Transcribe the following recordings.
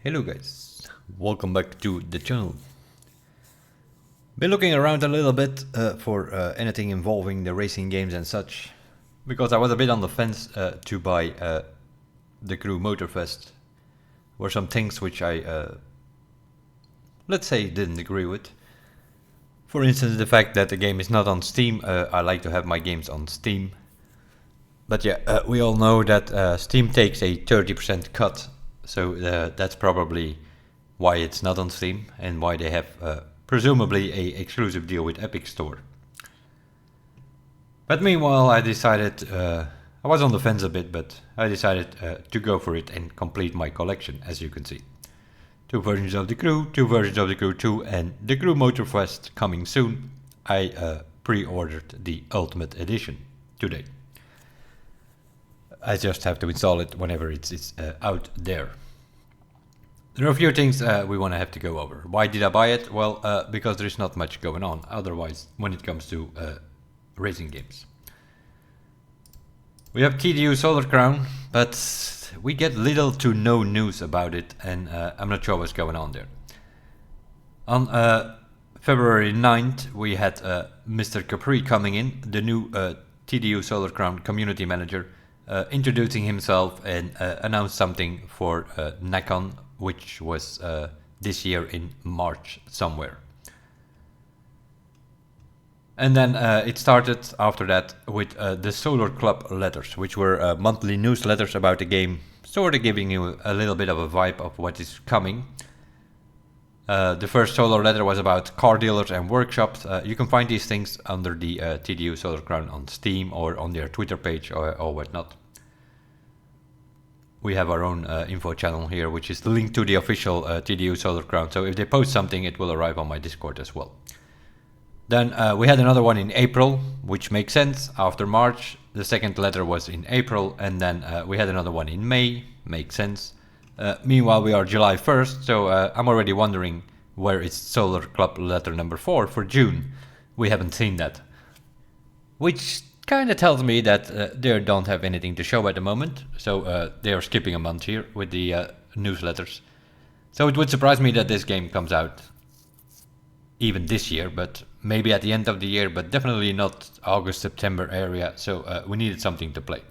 Hello guys, welcome back to the channel. Been looking around a little bit for anything involving the racing games and such, because I was a bit on the fence to buy the Crew Motorfest. Were some things which I, let's say, didn't agree with. For instance, the fact that the game is not on Steam. I like to have my games on Steam. But yeah, we all know that Steam takes a 30% cut, so that's probably why it's not on Steam and why they have presumably a exclusive deal with Epic Store. But meanwhile, I decided, I was on the fence a bit, but I decided to go for it and complete my collection, as you can see. 2 versions of the Crew, 2 versions of the Crew 2, and the Crew Motorfest coming soon. I pre-ordered the Ultimate Edition today. I just have to install it whenever it's out there. There are a few things we want to have to go over. Why did I buy it? Well, because there is not much going on otherwise when it comes to racing games. We have TDU Solar Crown, but we get little to no news about it, and I'm not sure what's going on there. On February 9th, we had Mr. Capri coming in, the new TDU Solar Crown community manager, introducing himself and announced something for Nakon, which was this year in March somewhere. And then it started after that with the Solar Club letters, which were monthly newsletters about the game, sort of giving you a little bit of a vibe of what is coming. The first solar letter was about car dealers and workshops. You can find these things under the TDU Solar Crown on Steam or on their Twitter page or whatnot. We have our own info channel here, which is linked to the official TDU Solar Crown. So if they post something, it will arrive on my Discord as well. Then we had another one in April, which makes sense. After March, the second letter was in April, and then we had another one in May, makes sense. Meanwhile, we are July 1st, so I'm already wondering where is Solar Club letter number 4 for June. We haven't seen that. Which kind of tells me that they don't have anything to show at the moment, so they are skipping a month here with the newsletters. So it would surprise me that this game comes out even this year, but maybe at the end of the year, but definitely not August, September area, so we needed something to play.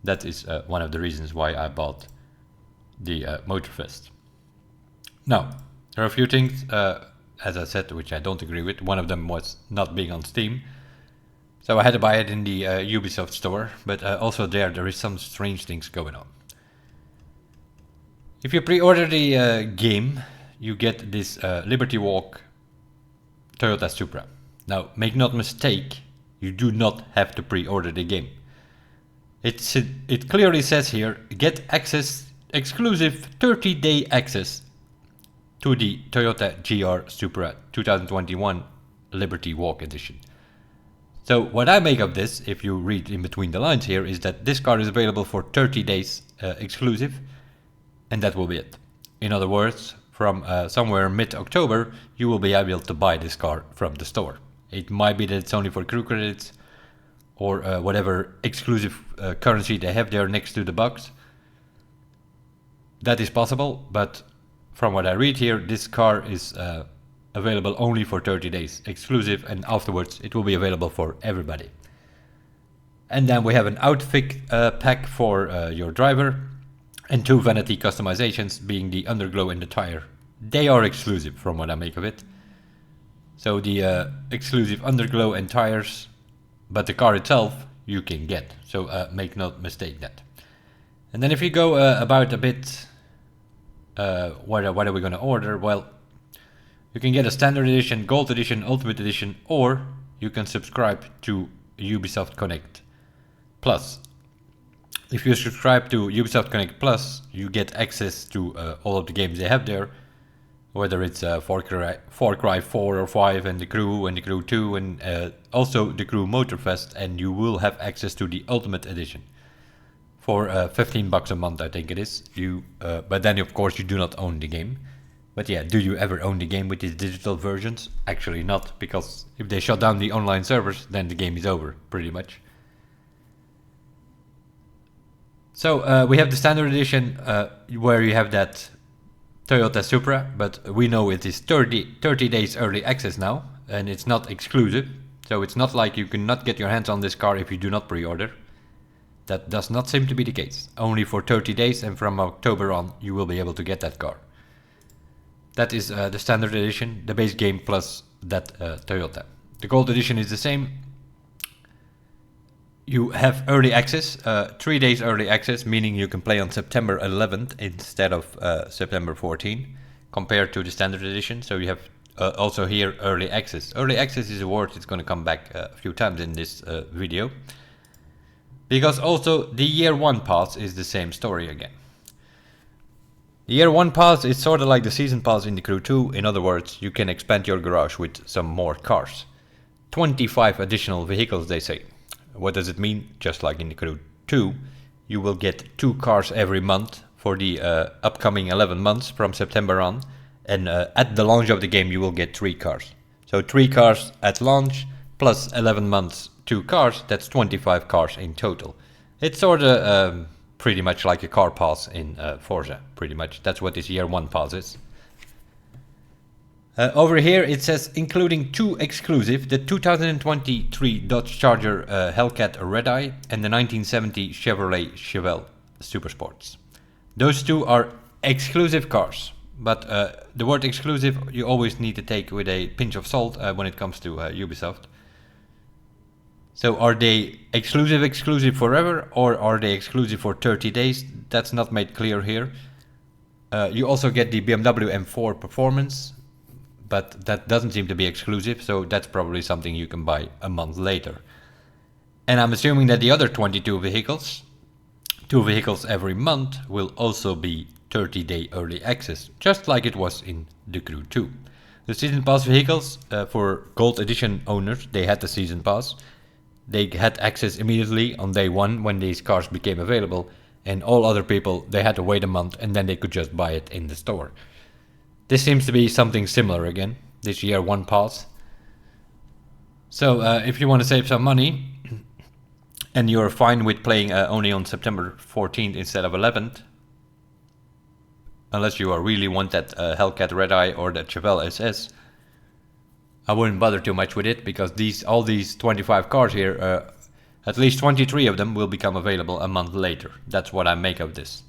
That is one of the reasons why I bought the Motorfest. Now, there are a few things, as I said, which I don't agree with. One of them was not being on Steam. So I had to buy it in the Ubisoft store, but also there is some strange things going on. If you pre-order the game, you get this Liberty Walk Toyota Supra. Now, make no mistake, you do not have to pre-order the game. It clearly says here, get access, exclusive 30-day access to the Toyota GR Supra 2021 Liberty Walk Edition. So what I make of this, if you read in between the lines here, is that this car is available for 30 days exclusive, and that will be it. In other words, from somewhere mid-October, you will be able to buy this car from the store. It might be that it's only for crew credits, or whatever exclusive currency they have there next to the box. That is possible, but from what I read here, this car is available only for 30 days, exclusive, and afterwards it will be available for everybody. And then we have an outfit pack for your driver, and 2 vanity customizations, being the underglow and the tire. They are exclusive from what I make of it. So the exclusive underglow and tires, but the car itself you can get, so make no mistake that. And then if you go about a bit, what are we going to order? Well, you can get a standard edition, gold edition, ultimate edition, or you can subscribe to Ubisoft Connect Plus. If you subscribe to Ubisoft Connect Plus, you get access to all of the games they have there, whether it's Far Cry 4 or 5 and the Crew 2, and also the Crew Motorfest, and you will have access to the Ultimate Edition for $15 a month, I think it is. But then of course you do not own the game. But yeah, do you ever own the game with these digital versions? Actually not, because if they shut down the online servers, then the game is over, pretty much. So we have the standard edition where you have that Toyota Supra, but we know it is 30 days early access now, and it's not exclusive. So it's not like you cannot get your hands on this car if you do not pre-order. That does not seem to be the case. Only for 30 days, and from October on you will be able to get that car. That is the standard edition, the base game plus that Toyota. The gold edition is the same. You have early access, 3 days early access, meaning you can play on September 11th instead of September 14th, compared to the standard edition. So you have also here early access. Early access is a word that's going to come back a few times in this video. Because also the year 1 pass is the same story again. The year 1 pass is sort of like the season pass in the Crew 2. In other words, you can expand your garage with some more cars. 25 additional vehicles, they say. What does it mean? Just like in the Crew 2, you will get 2 cars every month for the upcoming 11 months from September on. And at the launch of the game, you will get 3 cars. So 3 cars at launch, plus 11 months, 2 cars, that's 25 cars in total. It's sort of pretty much like a car pass in Forza, pretty much. That's what this year 1 pass is. Over here it says including 2 exclusive, the 2023 Dodge Charger Hellcat Red Eye and the 1970 Chevrolet Chevelle Supersports. Those 2 are exclusive cars, but the word exclusive you always need to take with a pinch of salt when it comes to Ubisoft. So are they exclusive forever, or are they exclusive for 30 days? That's not made clear here. You also get the BMW M4 Performance, but that doesn't seem to be exclusive, so that's probably something you can buy a month later. And I'm assuming that the other 22 vehicles, 2 vehicles every month, will also be 30-day early access, just like it was in the Crew 2. The Season Pass vehicles, for Gold Edition owners, they had the Season Pass. They had access immediately on day 1 when these cars became available, and all other people, they had to wait a month and then they could just buy it in the store. This seems to be something similar again, this year 1 pass. So if you want to save some money, and you're fine with playing only on September 14th instead of 11th, unless you really want that Hellcat Red Eye or that Chevelle SS, I wouldn't bother too much with it, because all these 25 cars here, at least 23 of them will become available a month later. That's what I make of this.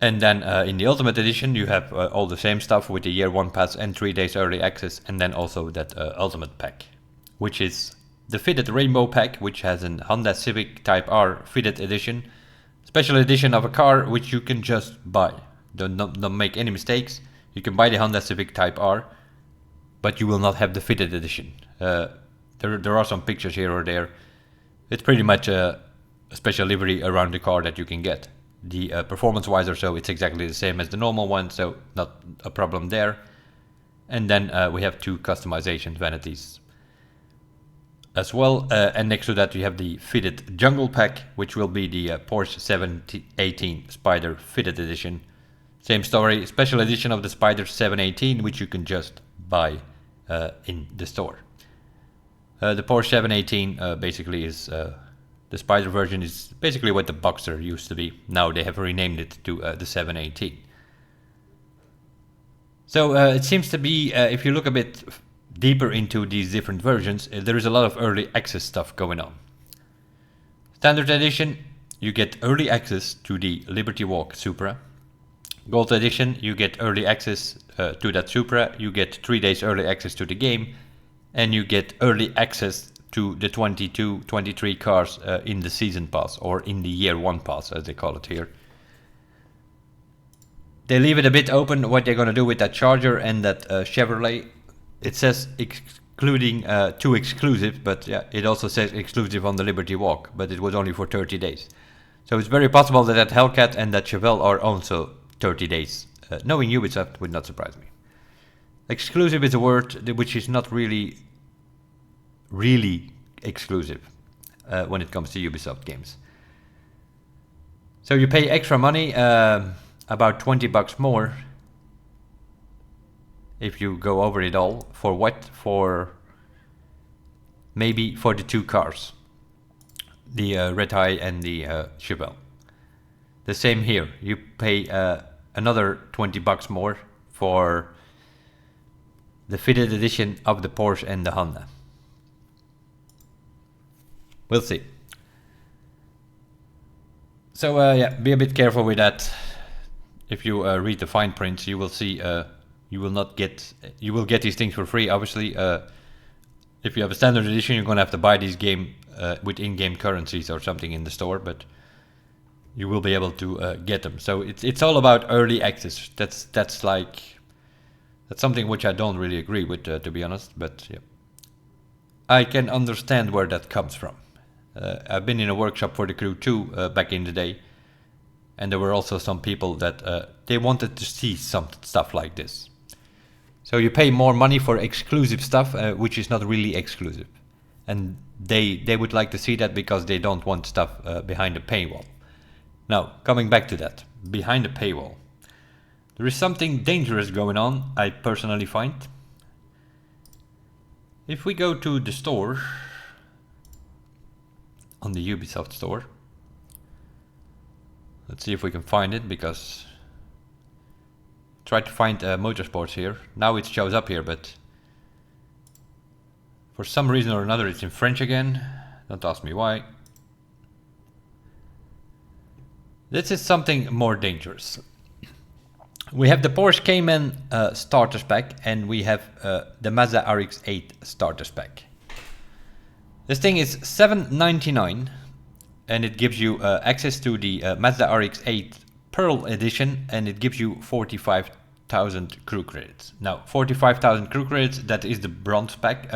And then in the Ultimate Edition you have all the same stuff with the year 1 pass and 3 days early access, and then also that Ultimate pack, which is the fitted Rainbow pack, which has an Honda Civic Type R fitted edition, special edition of a car which you can just buy. Don't make any mistakes. You can buy the Honda Civic Type R, but you will not have the fitted edition. There are some pictures here or there. It's pretty much a special livery around the car that you can get. The performance wise or so, it's exactly the same as the normal one, so not a problem there. And then we have 2 customization vanities as well, and next to that you have the fitted Jungle Pack, which will be the Porsche 718 Spider fitted edition. Same story, special edition of the Spider 718, which you can just buy in the store. The Porsche 718 basically is the Spider version is basically what the Boxster used to be. Now they have renamed it to the 718. So it seems to be, if you look a bit deeper into these different versions, there is a lot of early access stuff going on. Standard Edition, you get early access to the Liberty Walk Supra. Gold Edition, you get early access to that Supra. You get 3 days early access to the game, and you get early access to the 23 cars in the Season Pass, or in the Year 1 Pass as they call it here. They leave it a bit open what they're going to do with that Charger and that Chevrolet. It says including 2 exclusive, but yeah, it also says exclusive on the Liberty Walk, but it was only for 30 days. So it's very possible that that Hellcat and that Chevelle are also 30 days. Knowing Ubisoft would not surprise me. Exclusive is a word which is not really exclusive when it comes to Ubisoft games. So you pay extra money, about $20 more, if you go over it all. For what? For maybe for the 2 cars, the Red Eye and the Chevelle. The same here. You pay another 20 bucks more for the fitted edition of the Porsche and the Honda. We'll see. So yeah, be a bit careful with that. If you read the fine print, you will see you will get these things for free. Obviously, if you have a standard edition, you're gonna have to buy these game with in-game currencies or something in the store, but you will be able to get them. So it's all about early access. That's something which I don't really agree with, to be honest. But yeah, I can understand where that comes from. I've been in a workshop for the Crew 2 back in the day, and there were also some people that they wanted to see some stuff like this. So you pay more money for exclusive stuff, which is not really exclusive, and they would like to see that because they don't want stuff behind the paywall. Now, coming back to that, behind the paywall, there is something dangerous going on, I personally find. If we go to the store, on the Ubisoft store, let's see if we can find it, because try to find motorsports here. Now it shows up here, but for some reason or another it's in French again. Don't ask me why. This is something more dangerous. We have the Porsche Cayman starter pack, and we have the Mazda RX-8 starter pack. This thing is $7.99, and it gives you access to the Mazda RX-8 Pearl Edition, and it gives you 45,000 crew credits. Now, 45,000 crew credits, that is the bronze pack,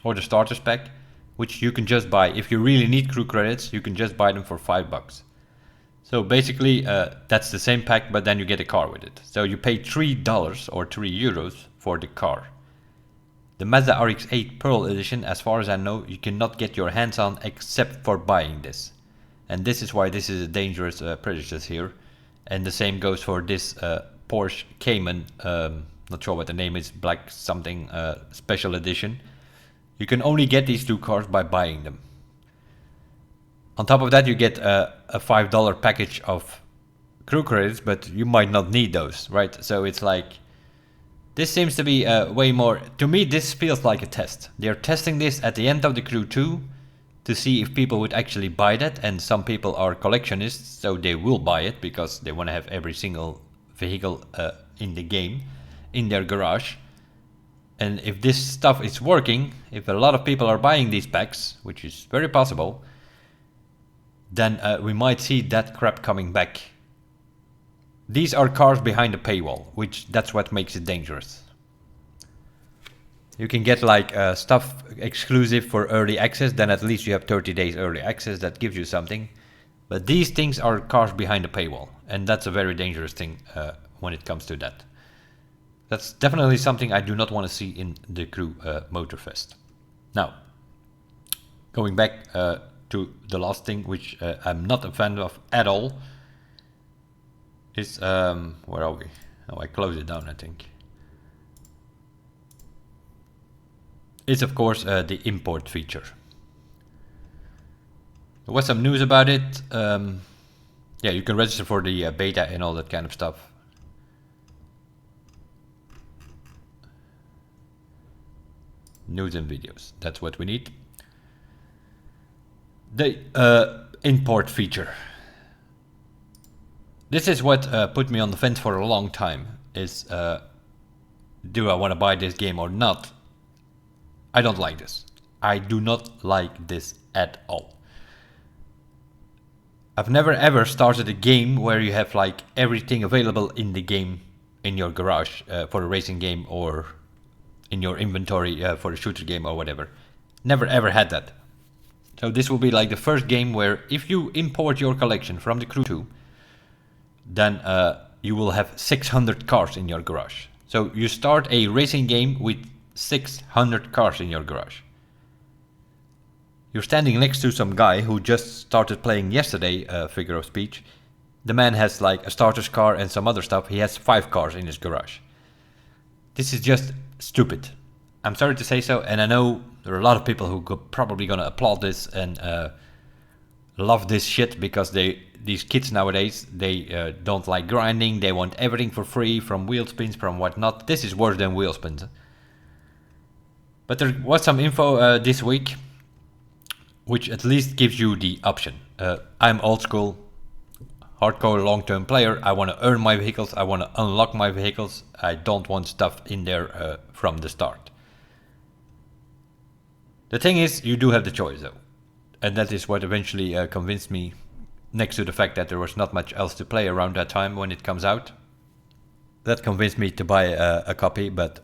or the starter pack, which you can just buy. If you really need crew credits, you can just buy them for $5. So basically, that's the same pack, but then you get a car with it. So you pay $3 or €3 for the car. The Mazda RX-8 Pearl Edition, as far as I know, you cannot get your hands on except for buying this. And this is why this is a dangerous prejudice here. And the same goes for this Porsche Cayman, not sure what the name is, black something special edition. You can only get these two cars by buying them. On top of that, you get a $5 package of crew credits, but you might not need those, right? So it's like, this seems to be way more, to me this feels like a test. They're testing this at the end of the Crew 2 to see if people would actually buy that, and some people are collectionists, so they will buy it because they want to have every single vehicle in the game in their garage. And if this stuff is working, if a lot of people are buying these packs, which is very possible, then we might see that crap coming back. These are cars behind the paywall, which that's what makes it dangerous. You can get like stuff exclusive for early access, then at least you have 30 days early access, that gives you something. But these things are cars behind the paywall, and that's a very dangerous thing when it comes to that. That's definitely something I do not want to see in the Crew Motorfest. Now, going back to the last thing, which I'm not a fan of at all, is, where are we? Oh, I closed it down, I think. It's of course the import feature. There was some news about it. Yeah, you can register for the beta and all that kind of stuff. News and videos, that's what we need. The import feature. This is what put me on the fence for a long time, is do I want to buy this game or not? I don't like this. I do not like this at all. I've never ever started a game where you have like everything available in the game in your garage for a racing game, or in your inventory for a shooter game or whatever. Never ever had that. So this will be like the first game where if you import your collection from the Crew 2, then you will have 600 cars in your garage. So you start a racing game with 600 cars in your garage. You're standing next to some guy who just started playing yesterday, figure of speech. The man has like a starter's car and some other stuff. He has 5 cars in his garage. This is just stupid. I'm sorry to say so, and I know there are a lot of people who probably gonna applaud this and love this shit because they these kids nowadays, they don't like grinding. They want everything for free, from wheel spins, from whatnot. This is worse than wheel spins. But there was some info this week, which at least gives you the option. I'm old school, hardcore long-term player. I want to earn my vehicles. I want to unlock my vehicles. I don't want stuff in there from the start. The thing is, you do have the choice though. And that is what eventually convinced me, next to the fact that there was not much else to play around that time when it comes out. That convinced me to buy a copy. But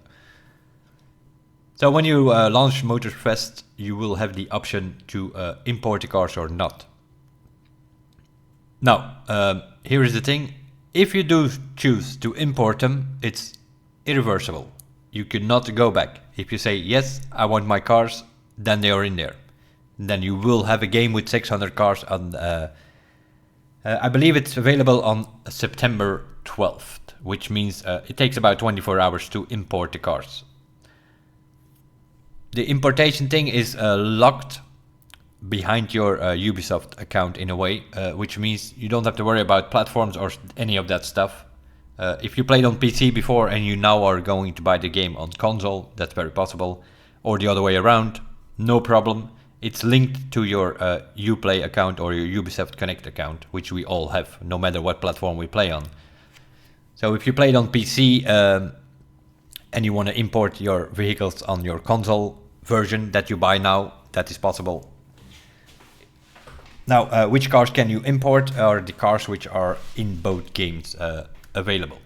so when you launch Motorfest, you will have the option to import the cars or not. Now, here is the thing. If you do choose to import them, it's irreversible. You cannot go back. If you say, yes, I want my cars, then they are in there. Then you will have a game with 600 cars on, I believe it's available on September 12th, which means it takes about 24 hours to import the cars. The importation thing is locked behind your Ubisoft account in a way, which means you don't have to worry about platforms or any of that stuff. If you played on PC before and you now are going to buy the game on console, that's very possible, or the other way around, no problem. It's linked to your Uplay account or your Ubisoft Connect account, which we all have, no matter what platform we play on. So if you played on PC and you want to import your vehicles on your console version that you buy now, that is possible. Now, which cars can you import are the cars which are in both games available.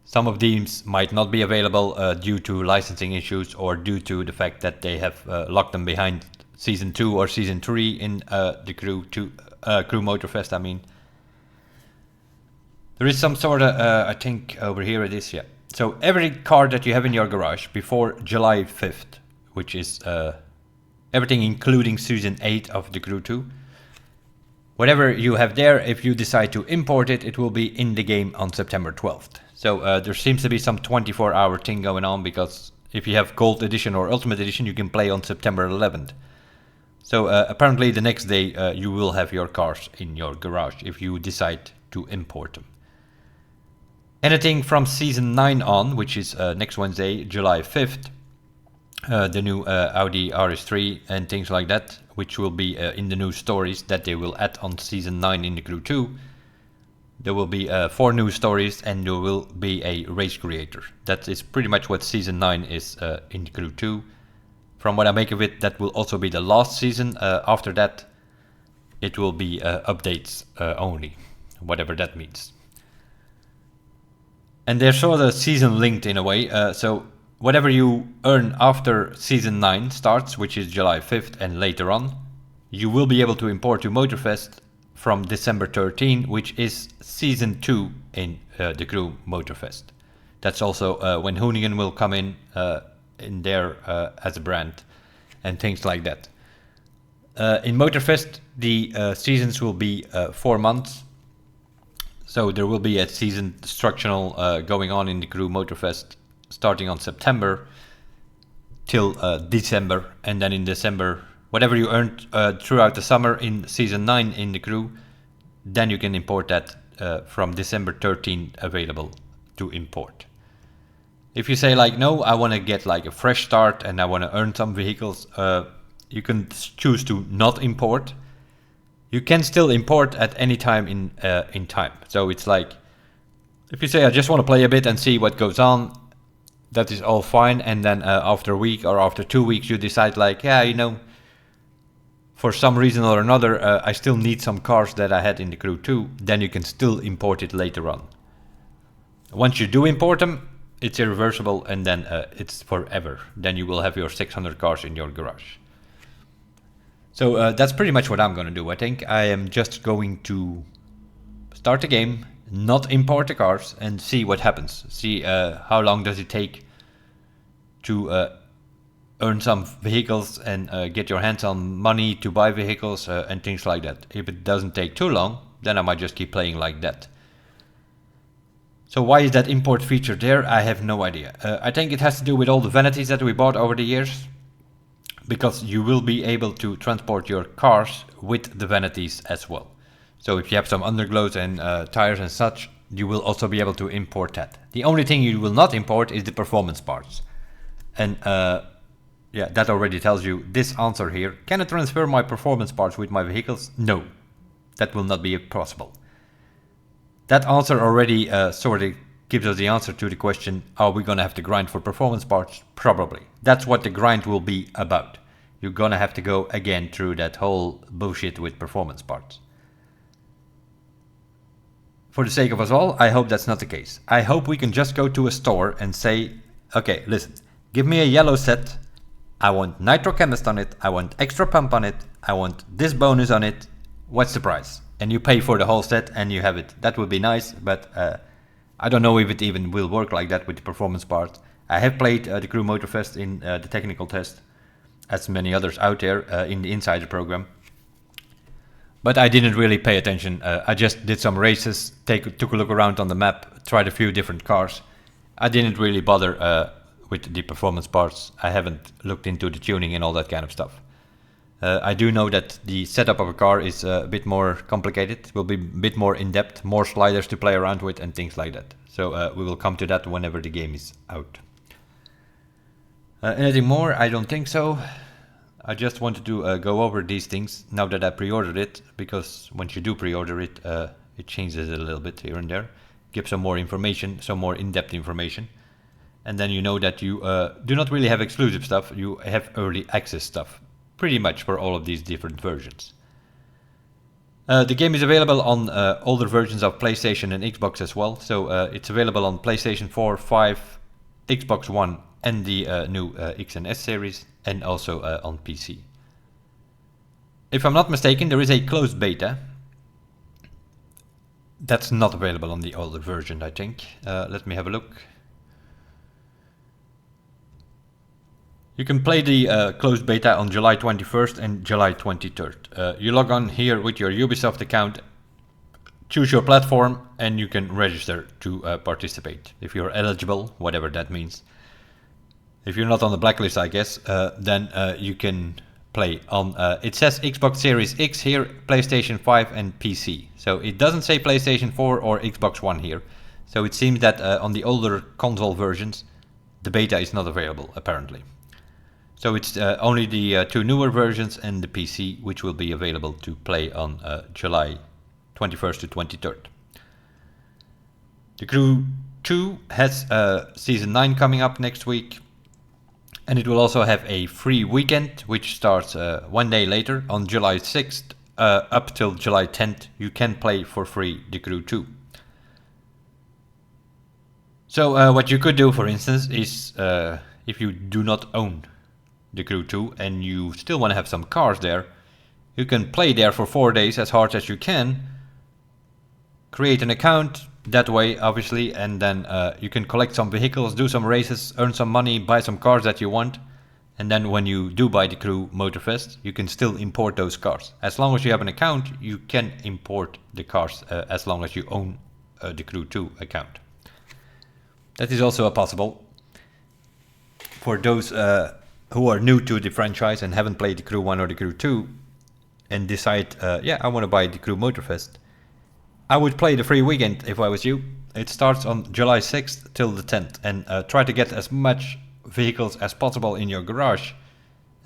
Some of these might not be available due to licensing issues or due to the fact that they have locked them behind Season 2 or Season 3 in the Crew Motorfest, I mean. There is some sort of, I think over here it is, yeah. So every car that you have in your garage before July 5th, which is everything including Season 8 of the Crew 2, whatever you have there, if you decide to import it, it will be in the game on September 12th. So there seems to be some 24-hour thing going on, because if you have Gold Edition or Ultimate Edition, you can play on September 11th. So apparently the next day you will have your cars in your garage if you decide to import them. Anything from Season 9 on, which is next Wednesday, July 5th, the new Audi RS3 and things like that, which will be in the new stories that they will add on Season 9 in the Crew 2. There will be 4 new stories and there will be a race creator. That is pretty much what Season 9 is in the Crew 2. From what I make of it, that will also be the last season. After that, it will be updates only, whatever that means. And they're sort of season linked in a way, so whatever you earn after Season 9 starts, which is July 5th and later on, you will be able to import to Motorfest from December 13, which is Season 2 in the Crew Motorfest. That's also when Hoonigan will come in there as a brand and things like that. In Motorfest, the seasons will be 4 months. So there will be a season structural going on in the Crew Motorfest starting on September till December, and then in December, whatever you earned throughout the summer in Season 9 in the Crew, then you can import that from December 13 available to import. If you say like, no, I want to get like a fresh start and I want to earn some vehicles, you can choose to not import. You can still import at any time in time. So it's like, if you say I just want to play a bit and see what goes on, that is all fine. And then after a week or after 2 weeks, you decide like, yeah, you know, for some reason or another, I still need some cars that I had in the Crew 2. Then you can still import it later on. Once you do import them, it's irreversible, and then it's forever. Then you will have your 600 cars in your garage. So that's pretty much what I'm going to do. I think I am just going to start the game, not import the cars, and see what happens. See how long does it take to earn some vehicles and get your hands on money to buy vehicles and things like that. If it doesn't take too long, then I might just keep playing like that. So why is that import feature there? I have no idea. I think it has to do with all the vanities that we bought over the years, because you will be able to transport your cars with the vanities as well. So if you have some underglows and tires and such, you will also be able to import that. The only thing you will not import is the performance parts. And yeah, that already tells you this answer here. Can I transfer my performance parts with my vehicles? No, that will not be possible. That answer already sort of gives us the answer to the question, are we going to have to grind for performance parts? Probably. That's what the grind will be about. You're going to have to go again through that whole bullshit with performance parts. For the sake of us all, I hope that's not the case. I hope we can just go to a store and say, okay, listen, give me a yellow set. I want nitro chemist on it. I want extra pump on it. I want this bonus on it. What's the price? And you pay for the whole set and you have it. That would be nice, but I don't know if it even will work like that with the performance part. I have played the Crew Motorfest in the technical test, as many others out there in the insider program. But I didn't really pay attention. I just did some races, took a look around on the map, tried a few different cars. I didn't really bother with the performance parts. I haven't looked into the tuning and all that kind of stuff. I do know that the setup of a car is a bit more complicated. It will be a bit more in-depth, more sliders to play around with and things like that. So we will come to that whenever the game is out. Anything more? I don't think so. I just wanted to go over these things now that I pre-ordered it, because once you do pre-order it, it changes a little bit here and there. Give some more information, some more in-depth information. And then you know that you do not really have exclusive stuff, you have early access stuff. Pretty much for all of these different versions. The game is available on older versions of PlayStation and Xbox as well. So it's available on PlayStation 4, 5, Xbox One and the new X and S series, and also on PC. If I'm not mistaken, there is a closed beta. That's not available on the older version, I think. Let me have a look. You can play the closed beta on July 21st and July 23rd. You log on here with your Ubisoft account, choose your platform, and you can register to participate. If you're eligible, whatever that means. If you're not on the blacklist, I guess, then you can play on, it says Xbox Series X here, PlayStation 5 and PC. So it doesn't say PlayStation 4 or Xbox One here. So it seems that on the older console versions, the beta is not available, apparently. So it's only the two newer versions and the PC, which will be available to play on July 21st to 23rd. The Crew 2 has Season 9 coming up next week. And it will also have a free weekend, which starts one day later, on July 6th up till July 10th. You can play for free the Crew 2. So what you could do, for instance, is if you do not own the Crew 2 and you still want to have some cars there, you can play there for 4 days as hard as you can, create an account that way obviously, and then you can collect some vehicles, do some races, earn some money, buy some cars that you want, and then when you do buy the Crew Motorfest, you can still import those cars. As long as you have an account, you can import the cars as long as you own the Crew 2 account. That is also possible for those who are new to the franchise and haven't played the Crew 1 or the Crew 2 and decide, yeah, I want to buy the Crew Motorfest. I would play the free weekend if I was you. It starts on July 6th till the 10th, and try to get as much vehicles as possible in your garage,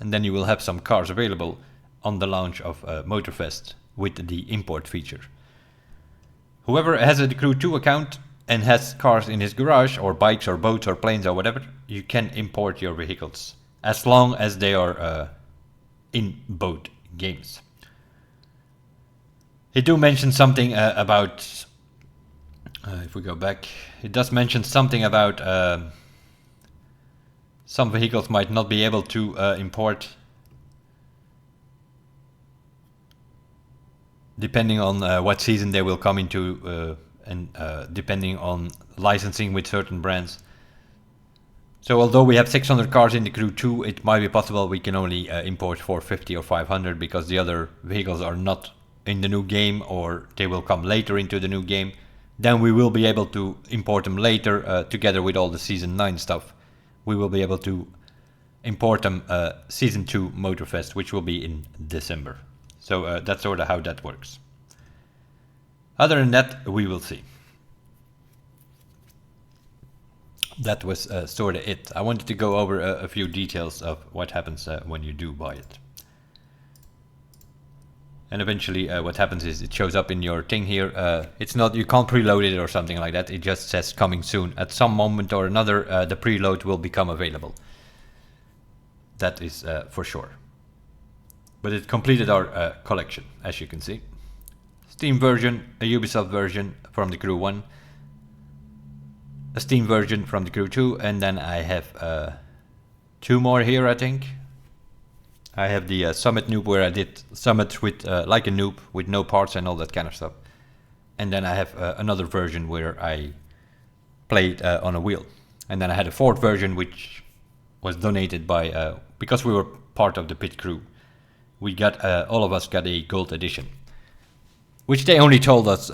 and then you will have some cars available on the launch of Motorfest with the import feature. Whoever has a Crew 2 account and has cars in his garage, or bikes or boats or planes or whatever, you can import your vehicles as long as they are in both games. It do mention something about, if we go back, it does mention something about some vehicles might not be able to import depending on what season they will come into and depending on licensing with certain brands. So although we have 600 cars in the Crew 2, it might be possible we can only import 450 or 500 because the other vehicles are not in the new game, or they will come later into the new game. Then we will be able to import them later together with all the Season 9 stuff. We will be able to import them Season 2 Motorfest, which will be in December. So that's sort of how that works. Other than that, we will see. That was sort of it. I wanted to go over a few details of what happens when you do buy it. And eventually what happens is it shows up in your thing here. It's not, you can't preload it or something like that. It just says coming soon. At some moment or another, the preload will become available. That is for sure. But it completed our collection, as you can see. Steam version, a Ubisoft version from the Crew 1. A Steam version from the Crew 2, and then I have 2 more here, I think. I have the Summit noob, where I did Summit with like a noob, with no parts and all that kind of stuff. And then I have another version where I played on a wheel. And then I had a 4th version which was donated by, because we were part of the pit crew, we got, all of us got a gold edition. Which they only told us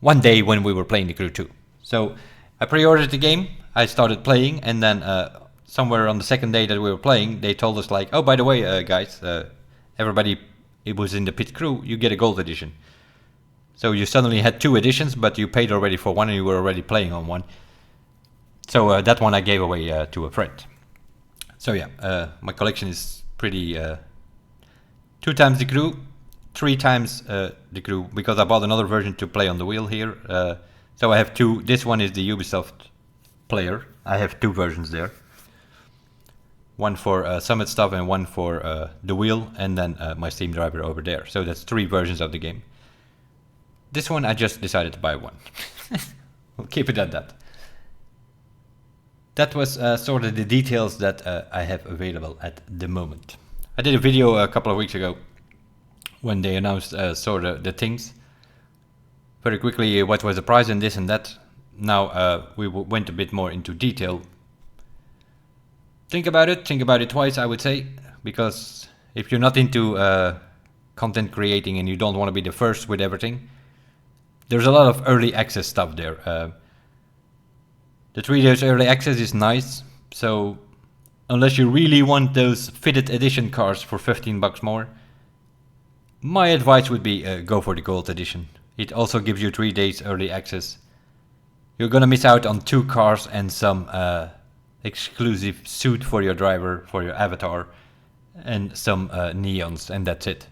one day when we were playing the Crew 2. So I pre-ordered the game, I started playing, and then somewhere on the 2nd day that we were playing, they told us like, oh, by the way, guys, everybody, it was in the pit crew, you get a gold edition. So you suddenly had 2 editions, but you paid already for one and you were already playing on one. So that one I gave away to a friend. So yeah, my collection is pretty 2 times the Crew, 3 times the Crew, because I bought another version to play on the wheel here. So I have 2. This one is the Ubisoft player. I have 2 versions there. One for Summit stuff and one for the wheel, and then my Steam driver over there. So that's 3 versions of the game. This one I just decided to buy one. We'll keep it at that. That was sort of the details that I have available at the moment. I did a video a couple of weeks ago when they announced sort of the things. Very quickly, what was the price and this and that. Now we went a bit more into detail. Think about it twice, I would say, because if you're not into content creating and you don't want to be the first with everything, there's a lot of early access stuff there. The 3 days early access is nice, so unless you really want those fitted edition cars for 15 bucks more, my advice would be go for the gold edition. It also gives you 3 days early access. You're gonna miss out on 2 cars and some exclusive suit for your driver, for your avatar, and some neons, and that's it.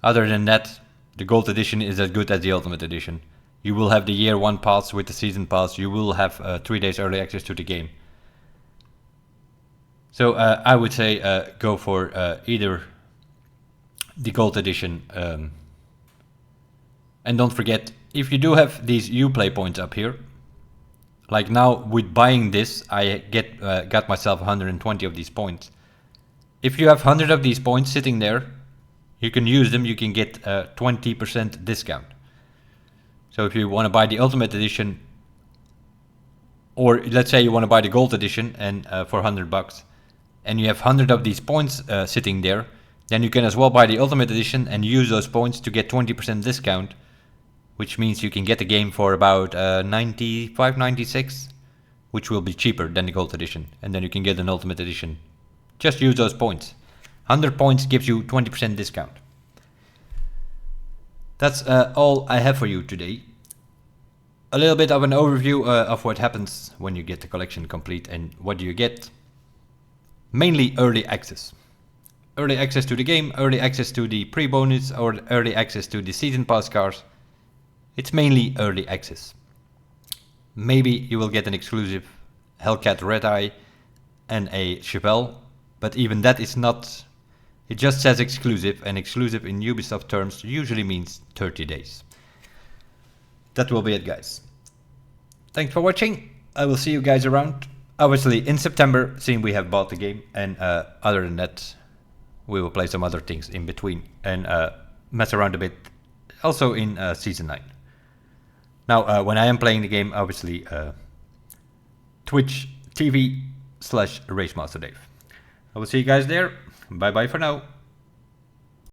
Other than that, the gold edition is as good as the ultimate edition. You will have the year 1 pass with the season pass. You will have 3 days early access to the game. So I would say go for either the gold edition, and don't forget, if you do have these Uplay points up here, like now with buying this, I got myself 120 of these points. If you have 100 of these points sitting there, you can use them, you can get a 20% discount. So if you want to buy the ultimate edition, or let's say you want to buy the gold edition and for 100 bucks, and you have 100 of these points sitting there, then you can as well buy the ultimate edition and use those points to get 20% discount, which means you can get the game for about 95, 96, which will be cheaper than the gold edition, and then you can get an ultimate edition. Just use those points. 100 points gives you 20% discount. That's all I have for you today. A little bit of an overview of what happens when you get the collection complete and what do you get. Mainly early access. Early access to the game, early access to the pre-bonus, or early access to the season pass cars. It's mainly early access. Maybe you will get an exclusive Hellcat Red Eye and a Chevelle, but even that is not, it just says exclusive, and exclusive in Ubisoft terms usually means 30 days. That will be it, guys. Thanks for watching. I will see you guys around. Obviously in September, seeing we have bought the game, and other than that, we will play some other things in between and mess around a bit, also in Season 9. Now, when I am playing the game, obviously, Twitch TV/RaceMasterDave. I will see you guys there. Bye bye for now.